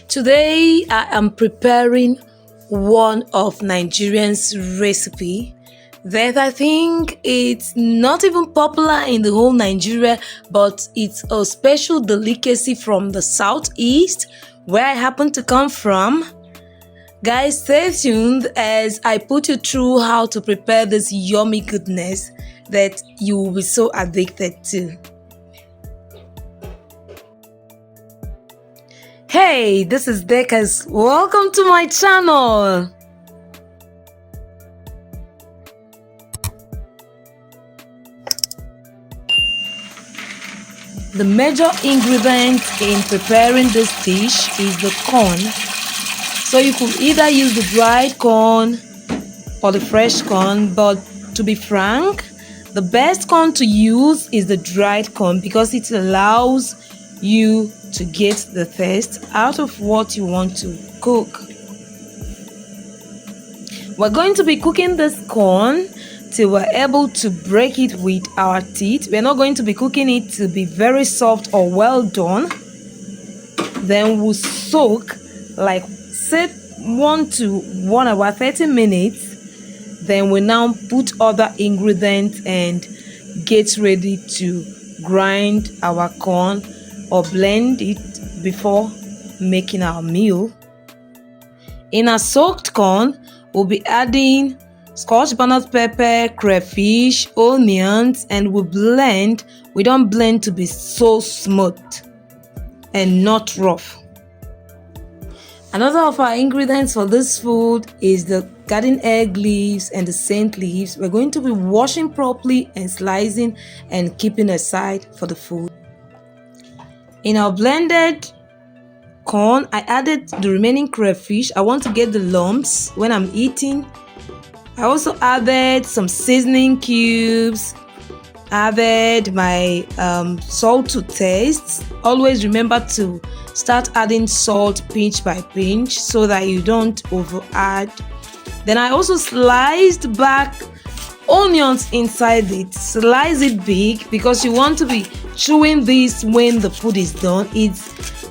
Today I am preparing one of Nigerian's recipe that I think it's not even popular in the whole Nigeria, but it's a special delicacy from the southeast where I happen to come from. Guys, stay tuned as I put you through how to prepare this yummy goodness that you will be so addicted to. Hey, this is Dekas. Welcome to my channel. The major ingredient in preparing this dish is the corn. So you could either use the dried corn or the fresh corn, but to be frank, the best corn to use is the dried corn because it allows you to get the taste out of what you want to cook. We're going to be cooking this corn till we're able to break it with our teeth. We're not going to be cooking it to be very soft or well done. Then we'll soak like set 1 to 1 hour 30 minutes. Then we now put other ingredients and get ready to grind our corn or blend it before making our meal. In our soaked corn, we'll be adding Scotch bonnet pepper, crayfish, onions, and we blend. We don't blend to be so smooth and not rough. Another of our ingredients for this food is the garden egg leaves and the scent leaves. We're going to be washing properly and slicing and keeping aside for the food. In our blended corn, I added the remaining crayfish. I want to get the lumps when I'm eating. I also added some seasoning cubes, added my salt to taste. Always remember to start adding salt pinch by pinch so that you don't over add. Then I also sliced back onions inside it. Slice it big because you want to be chewing this when the food is done. It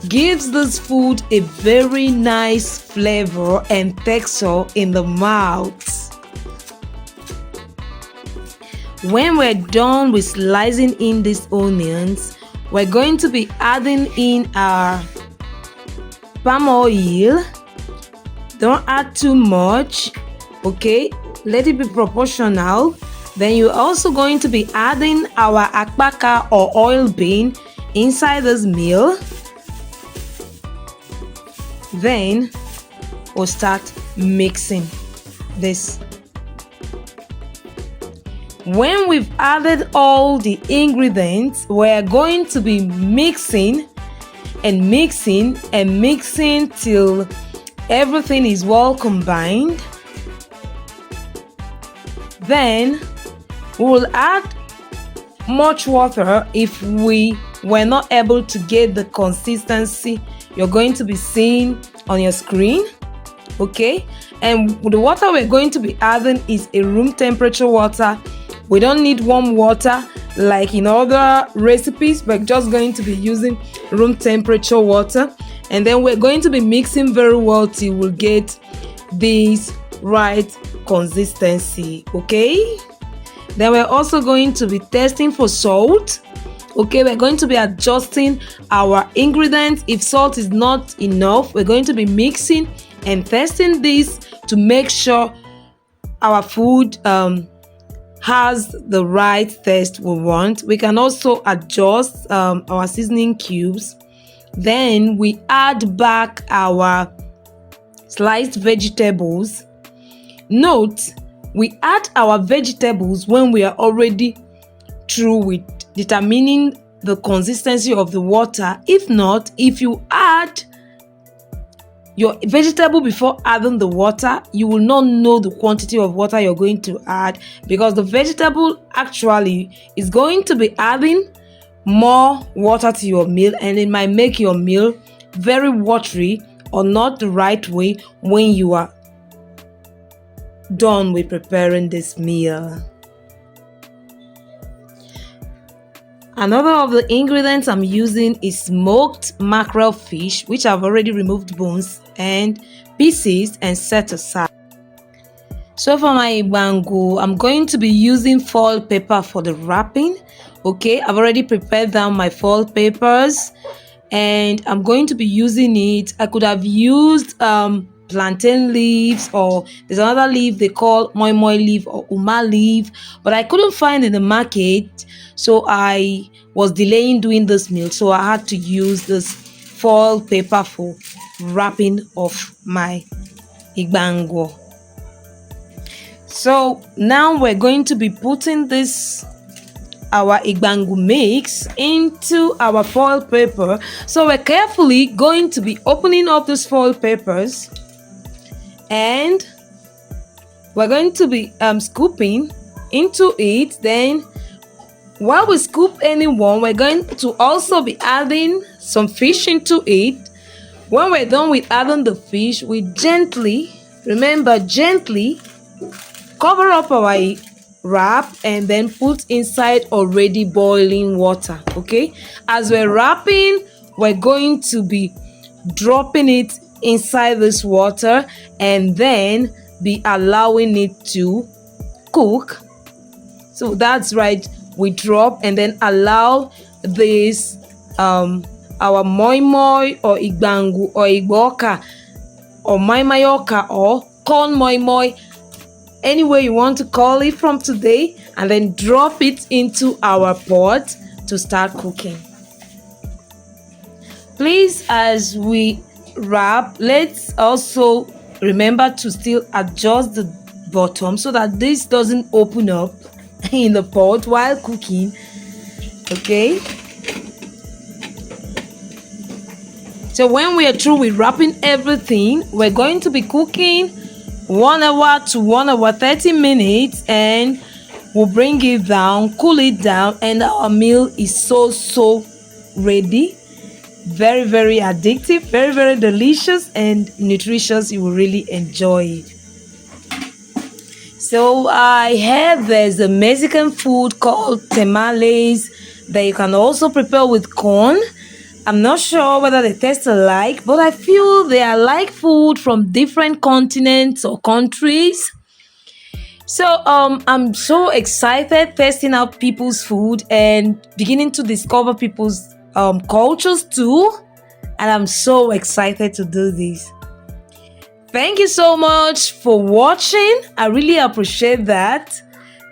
gives this food a very nice flavor and texture in the mouth. When we're done with slicing in these onions, we're going to be adding in our palm oil. Don't add too much, okay? Let it be proportional. Then you're also going to be adding our akpaka or oil bean inside this meal. Then we'll start mixing this. When we've added all the ingredients, we're going to be mixing and mixing and mixing till everything is well combined. Then we will add much water if we were not able to get the consistency you're going to be seeing on your screen. Okay, and the water we're going to be adding is a room temperature water. We don't need warm water like in other recipes. We're just going to be using room temperature water, and then we're going to be mixing very well till we'll get this right consistency. Okay, then we're also going to be testing for salt. Okay, we're going to be adjusting our ingredients. If salt is not enough, we're going to be mixing and testing this to make sure our food has the right taste we want. We can also adjust our seasoning cubes. Then we add back our sliced vegetables. Note, we add our vegetables when we are already through with determining the consistency of the water. If not, if you add your vegetable before adding the water, you will not know the quantity of water you're going to add because the vegetable actually is going to be adding more water to your meal, and it might make your meal very watery or not the right way when you are done with preparing this meal. Another of the ingredients I'm using is smoked mackerel fish, which I've already removed bones and pieces and set aside. So for my Igbangwu, I'm going to be using foil paper for the wrapping. Okay, I've already prepared down my foil papers and I'm going to be using it. I could have used plantain leaves, or there's another leaf they call Moi Moi leaf or Uma leaf, but I couldn't find in the market, so I was delaying doing this meal, so I had to use this foil paper for wrapping of my Igbangwu. So now we're going to be putting this our Igbangwu mix into our foil paper. So we're carefully going to be opening up these foil papers and we're going to be scooping into it. Then while we scoop anyone, we're going to also be adding some fish into it. When we're done with adding the fish, we gently, remember, gently cover up our wrap and then put inside already boiling water. Okay, as we're wrapping, we're going to be dropping it inside this water and then be allowing it to cook. So that's right, we drop and then allow this our moi moi or Igbangwu or Igboka or mai mayoka or corn moi moi, any way you want to call it from today, and then drop it into our pot to start cooking. Please, as we wrap, let's also remember to still adjust the bottom so that this doesn't open up in the pot while cooking. Okay, so when we are through with wrapping everything, we're going to be cooking 1 hour to 1 hour 30 minutes and we'll bring it down, cool it down, and our meal is so ready. Very addictive, very delicious and nutritious. You will really enjoy it. So I heard there's a Mexican food called tamales that you can also prepare with corn. I'm not sure whether they taste alike, but I feel they are like food from different continents or countries. So I'm so excited testing out people's food and beginning to discover people's cultures too. And I'm so excited to do this. Thank you so much for watching. I really appreciate that.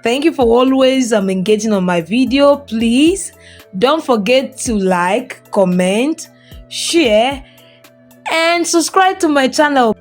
Thank you for always engaging on my video. Please don't forget to like, comment, share, and subscribe to my channel.